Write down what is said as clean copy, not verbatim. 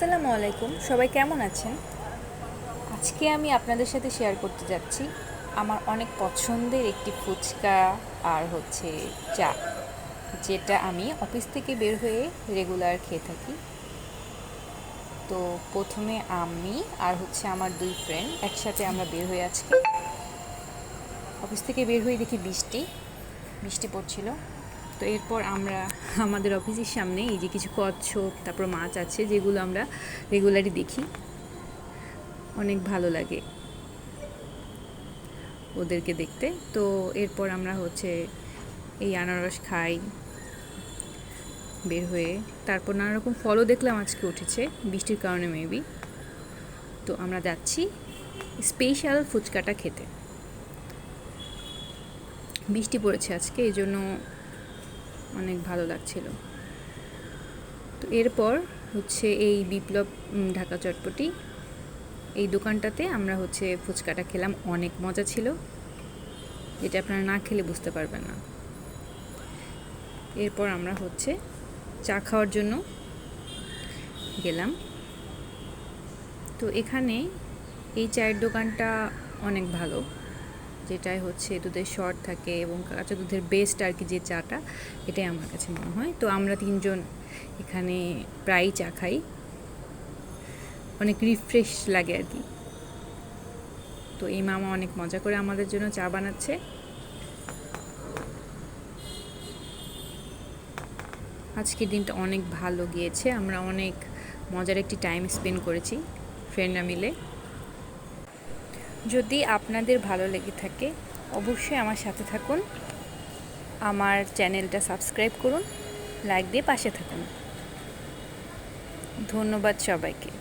আসসালামু আলাইকুম, সবাই কেমন আছেন? আজকে আমি আপনাদের সাথে শেয়ার করতে যাচ্ছি আমার অনেক পছন্দের একটি ফুচকা আর চা, যেটা আমি অফিস থেকে বের হয়ে রেগুলার খেয়ে থাকি। তো প্রথমে আমি আর আমার দুই ফ্রেন্ড একসাথে আমরা বের হয়ে আজকে অফিস থেকে বের হয়ে দেখি বৃষ্টি বৃষ্টি পড়ছিল। তো এরপর আমরা আমাদের অফিসের সামনে এই যে কিছু কচ্ছপ, তারপর মাছ আছে যেগুলো আমরা রেগুলারই দেখি, অনেক ভালো লাগে ওদেরকে দেখতে। তো এরপর আমরা এই আনারস খাই বের হয়ে, তারপর নানা রকম ফলও দেখলাম আজকে উঠেছে বৃষ্টির কারণে মেবি। তো আমরা যাচ্ছি স্পেশাল ফুচকাটা খেতে। বৃষ্টি পড়েছে আজকে, এই জন্য অনেক ভালো লাগছিল। তো এরপর এই বিপ্লব ঢাকা চটপটি, এই দোকানটাতে আমরা ফুচকাটা খেলাম, অনেক মজা ছিল, যেটা আপনারা না খেলে বুঝতে পারবেন না। এরপর আমরা চা খাওয়ার জন্য গেলাম। তো এখানে এই চায়ের দোকানটা অনেক ভালো, যেটাই দুধের শর্ট থাকে এবং কাঁচা দুধের বেস্ট আর কি, যে চাটা, এটাই আমার কাছে মনে হয়। তো আমরা তিনজন এখানে প্রায়ই চা খাই, অনেক রিফ্রেশ লাগে আর কি। তো এই মামা অনেক মজা করে আমাদের জন্য চা বানাচ্ছে। আজকের দিনটা অনেক ভালো গিয়েছে, আমরা অনেক মজার একটি টাইম স্পেন্ড করেছি ফ্রেন্ডরা মিলে। যদি আপনাদের ভালো লেগে থাকে অবশ্যই আমার সাথে থাকুন, আমার চ্যানেলটা সাবস্ক্রাইব করুন, লাইক দিয়ে পাশে থাকুন। ধন্যবাদ সবাইকে।